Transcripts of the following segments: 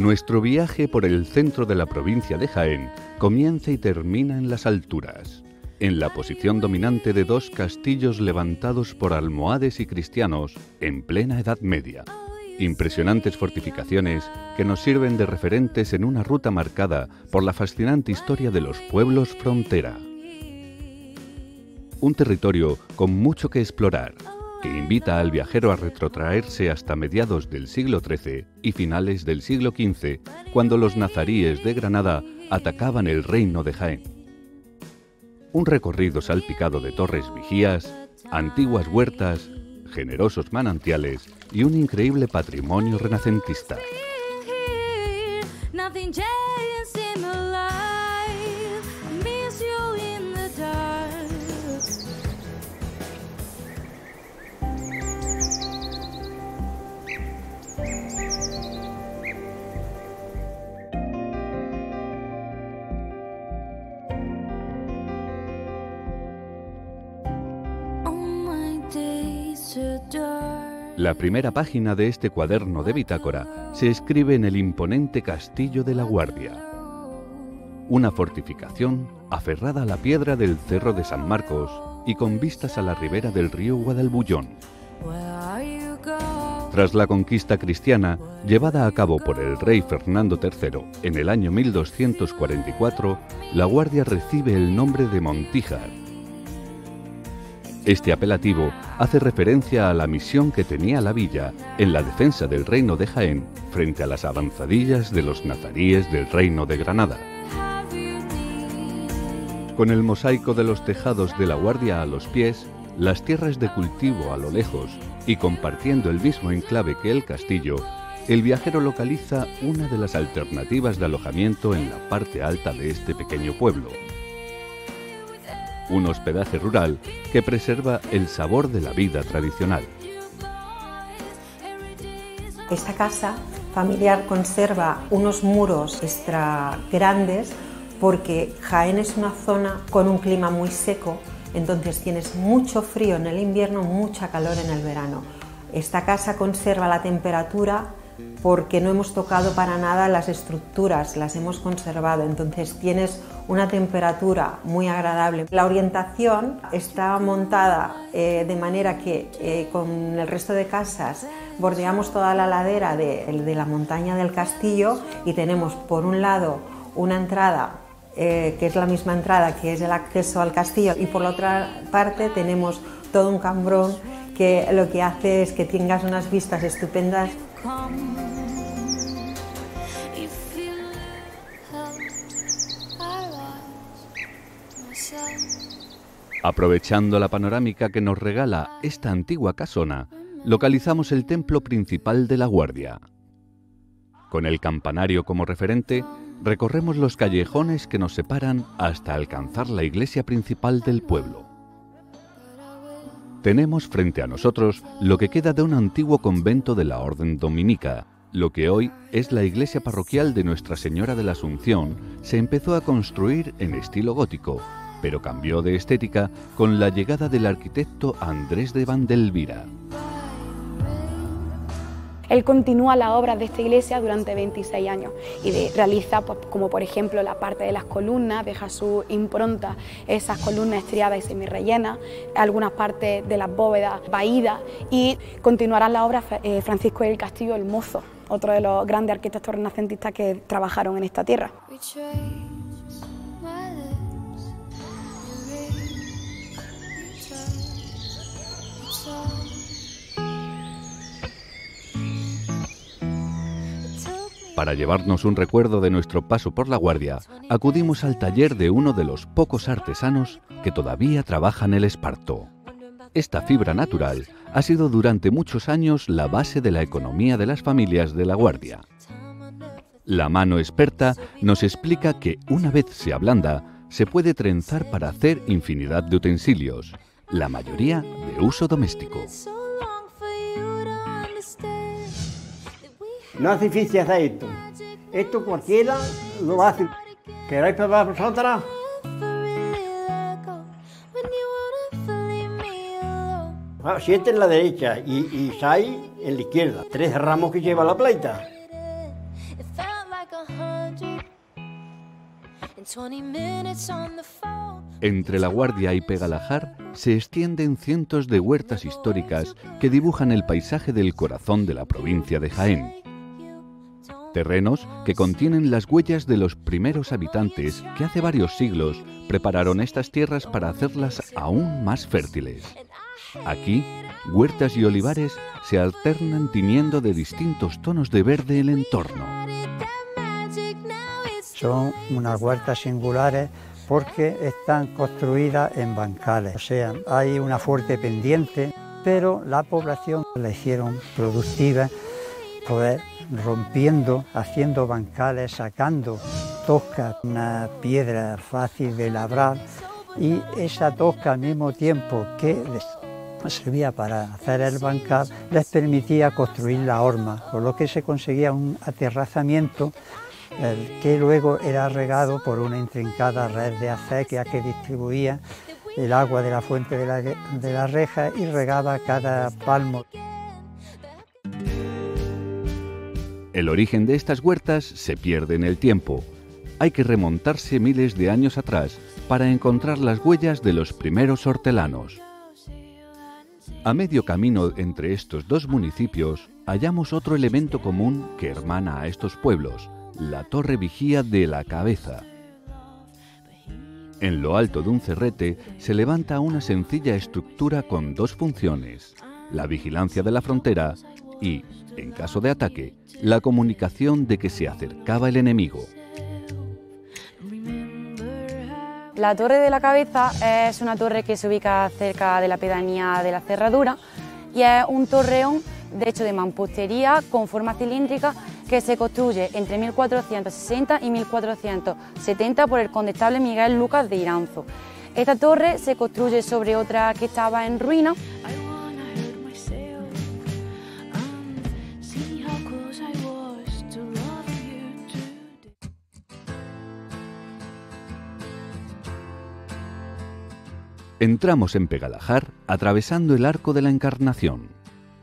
Nuestro viaje por el centro de la provincia de Jaén comienza y termina en las alturas, en la posición dominante de dos castillos levantados por almohades y cristianos en plena Edad Media. Impresionantes fortificaciones que nos sirven de referentes en una ruta marcada por la fascinante historia de los pueblos frontera. Un territorio con mucho que explorar, que invita al viajero a retrotraerse hasta mediados del siglo XIII y finales del siglo XV, cuando los nazaríes de Granada atacaban el reino de Jaén. Un recorrido salpicado de torres vigías, antiguas huertas, generosos manantiales y un increíble patrimonio renacentista. La primera página de este cuaderno de bitácora se escribe en el imponente Castillo de la Guardia, una fortificación aferrada a la piedra del Cerro de San Marcos y con vistas a la ribera del río Guadalbullón. Tras la conquista cristiana, llevada a cabo por el rey Fernando III en el año 1244, la Guardia recibe el nombre de Montijar. Este apelativo hace referencia a la misión que tenía la villa en la defensa del reino de Jaén frente a las avanzadillas de los nazaríes del reino de Granada. Con el mosaico de los tejados de la Guardia a los pies, las tierras de cultivo a lo lejos y compartiendo el mismo enclave que el castillo, el viajero localiza una de las alternativas de alojamiento en la parte alta de este pequeño pueblo. Un hospedaje rural que preserva el sabor de la vida tradicional. Esta casa familiar conserva unos muros extra grandes porque Jaén es una zona con un clima muy seco, entonces tienes mucho frío en el invierno, mucha calor en el verano. Esta casa conserva la temperatura porque no hemos tocado para nada las estructuras, las hemos conservado, entonces tienes una temperatura muy agradable. La orientación está montada de manera que con el resto de casas bordeamos toda la ladera de la montaña del castillo y tenemos por un lado una entrada que es la misma entrada que es el acceso al castillo y por la otra parte tenemos todo un cambrón que lo que hace es que tengas unas vistas estupendas. Aprovechando la panorámica que nos regala esta antigua casona, localizamos el templo principal de la Guardia. Con el campanario como referente, recorremos los callejones que nos separan hasta alcanzar la iglesia principal del pueblo. Tenemos frente a nosotros lo que queda de un antiguo convento de la Orden Dominica. Lo que hoy es la iglesia parroquial de Nuestra Señora de la Asunción se empezó a construir en estilo gótico, pero cambió de estética con la llegada del arquitecto Andrés de Vandelvira. Él continúa la obra de esta iglesia durante 26 años y realiza, como por ejemplo, la parte de las columnas, deja su impronta, esas columnas estriadas y semirrellenas, algunas partes de las bóvedas vaídas y continuará la obra Francisco del Castillo el Mozo, otro de los grandes arquitectos renacentistas que trabajaron en esta tierra. Para llevarnos un recuerdo de nuestro paso por la Guardia, acudimos al taller de uno de los pocos artesanos que todavía trabajan el esparto. Esta fibra natural ha sido durante muchos años la base de la economía de las familias de la Guardia. La mano experta nos explica que una vez se ablanda, se puede trenzar para hacer infinidad de utensilios, la mayoría de uso doméstico. No hace difícil hacer esto. Esto cualquiera lo hace. ¿Queréis probar vosotras? Siete en la derecha y 6 en la izquierda. 3 ramos que lleva la pleita. Entre La Guardia y Pegalajar se extienden cientos de huertas históricas que dibujan el paisaje del corazón de la provincia de Jaén. Terrenos que contienen las huellas de los primeros habitantes que hace varios siglos prepararon estas tierras para hacerlas aún más fértiles. Aquí, huertas y olivares se alternan tiñendo de distintos tonos de verde el entorno. Son unas huertas singulares porque están construidas en bancales, o sea, hay una fuerte pendiente, pero la población la hicieron productiva, poder rompiendo, haciendo bancales, sacando tosca, una piedra fácil de labrar, y esa tosca al mismo tiempo que les servía para hacer el bancal, les permitía construir la horma, con lo que se conseguía un aterrazamiento que luego era regado por una intrincada red de acequia que distribuía el agua de la fuente de la reja y regaba cada palmo. El origen de estas huertas se pierde en el tiempo. Hay que remontarse miles de años atrás para encontrar las huellas de los primeros hortelanos. A medio camino entre estos dos municipios hallamos otro elemento común que hermana a estos pueblos: la torre vigía de la Cabeza. En lo alto de un cerrete se levanta una sencilla estructura con dos funciones: la vigilancia de la frontera y, en caso de ataque, la comunicación de que se acercaba el enemigo. La Torre de la Cabeza es una torre que se ubica cerca de la pedanía de la Cerradura y es un torreón, de hecho de mampostería, con forma cilíndrica, que se construye entre 1460 y 1470 por el condestable Miguel Lucas de Iranzo. Esta torre se construye sobre otra que estaba en ruina. Entramos en Pegalajar atravesando el Arco de la Encarnación.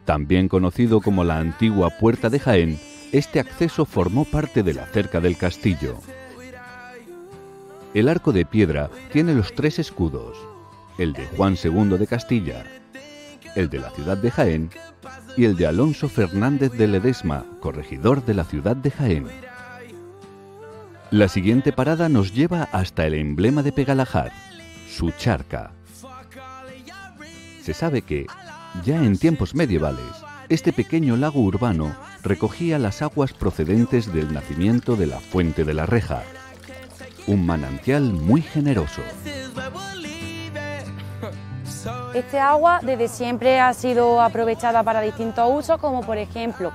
También conocido como la antigua Puerta de Jaén, este acceso formó parte de la cerca del castillo. El arco de piedra tiene los tres escudos: el de Juan II de Castilla, el de la ciudad de Jaén y el de Alonso Fernández de Ledesma, corregidor de la ciudad de Jaén. La siguiente parada nos lleva hasta el emblema de Pegalajar, su charca. Se sabe que, ya en tiempos medievales, este pequeño lago urbano recogía las aguas procedentes del nacimiento de la Fuente de la Reja, un manantial muy generoso. Este agua desde siempre ha sido aprovechada para distintos usos, como por ejemplo,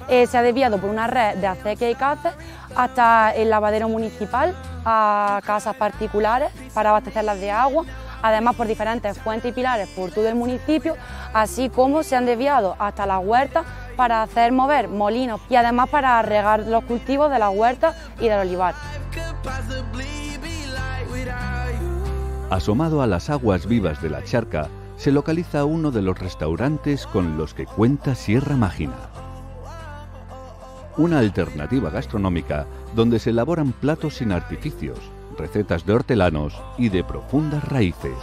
se ha desviado por una red de acequias y cauces hasta el lavadero municipal, a casas particulares para abastecerlas de agua, además por diferentes fuentes y pilares por todo el municipio, así como se han desviado hasta las huertas para hacer mover molinos y además para regar los cultivos de las huertas y del olivar. Asomado a las aguas vivas de la charca, se localiza uno de los restaurantes con los que cuenta Sierra Mágina. Una alternativa gastronómica donde se elaboran platos sin artificios, recetas de hortelanos y de profundas raíces.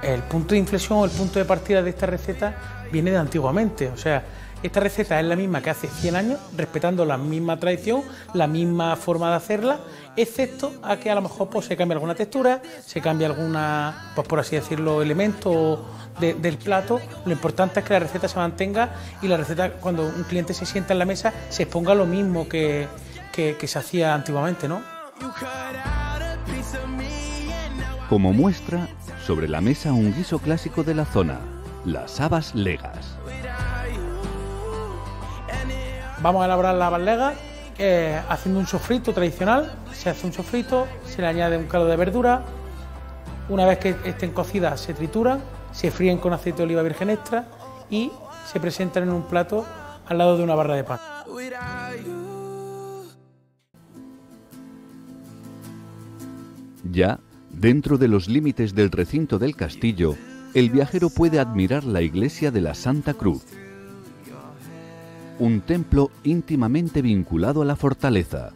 El punto de inflexión o el punto de partida de esta receta viene de antiguamente, o sea, esta receta es la misma que hace 100 años, respetando la misma tradición, la misma forma de hacerla, excepto a que a lo mejor pues, se cambia alguna textura, se cambia alguna, pues por así decirlo, elemento del plato. Lo importante es que la receta se mantenga y la receta, cuando un cliente se sienta en la mesa, se exponga lo mismo que se hacía antiguamente, ¿no? Como muestra, sobre la mesa un guiso clásico de la zona, las habas legas. Vamos a elaborar las habas legas haciendo un sofrito tradicional. Se hace un sofrito, se le añade un caldo de verdura. Una vez que estén cocidas se trituran, se fríen con aceite de oliva virgen extra y se presentan en un plato al lado de una barra de pan. Ya, dentro de los límites del recinto del castillo, el viajero puede admirar la iglesia de la Santa Cruz. un templo íntimamente vinculado a la fortaleza.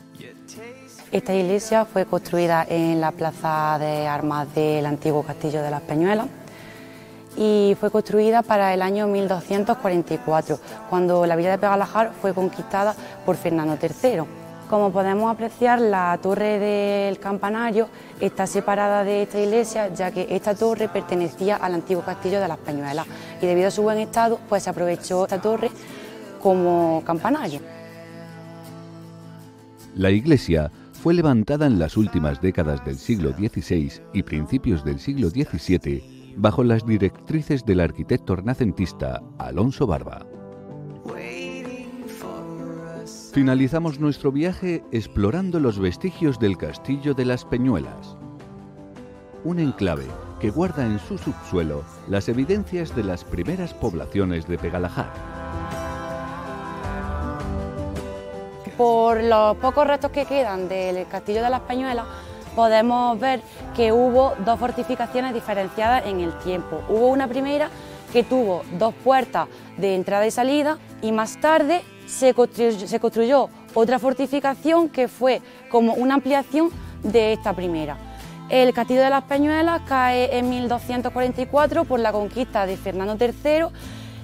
Esta iglesia fue construida en la plaza de armas del antiguo castillo de las Peñuelas y fue construida para el año 1244, cuando la villa de Pegalajar fue conquistada por Fernando III. Como podemos apreciar, la torre del campanario está separada de esta iglesia, ya que esta torre pertenecía al antiguo castillo de las Peñuelas y debido a su buen estado, pues se aprovechó esta torre como campanario. La iglesia fue levantada en las últimas décadas del siglo XVI y principios del siglo XVII bajo las directrices del arquitecto renacentista Alonso Barba. Finalizamos nuestro viaje explorando los vestigios del castillo de las Peñuelas, un enclave que guarda en su subsuelo las evidencias de las primeras poblaciones de Pegalajar. Por los pocos restos que quedan del castillo de las Peñuelas, podemos ver que hubo dos fortificaciones diferenciadas en el tiempo. Hubo una primera que tuvo dos puertas de entrada y salida y más tarde se construyó otra fortificación que fue como una ampliación de esta primera. El castillo de las Peñuelas cae en 1244 por la conquista de Fernando III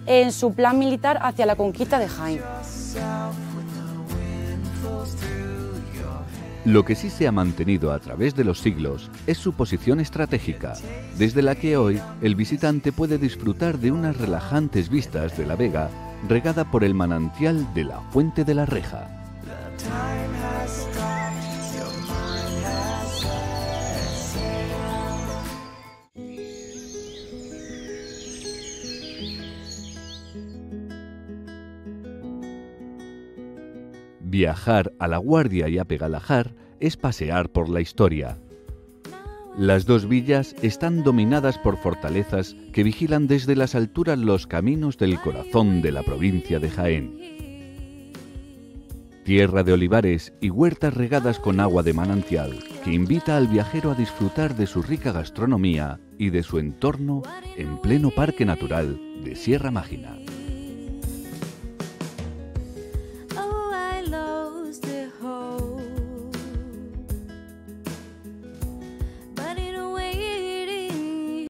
en su plan militar hacia la conquista de Jaén. Lo que sí se ha mantenido a través de los siglos es su posición estratégica, desde la que hoy el visitante puede disfrutar de unas relajantes vistas de la vega regada por el manantial de la Fuente de la Reja. Viajar a La Guardia y a Pegalajar es pasear por la historia. Las dos villas están dominadas por fortalezas que vigilan desde las alturas los caminos del corazón de la provincia de Jaén. Tierra de olivares y huertas regadas con agua de manantial que invita al viajero a disfrutar de su rica gastronomía y de su entorno en pleno Parque Natural de Sierra Mágina.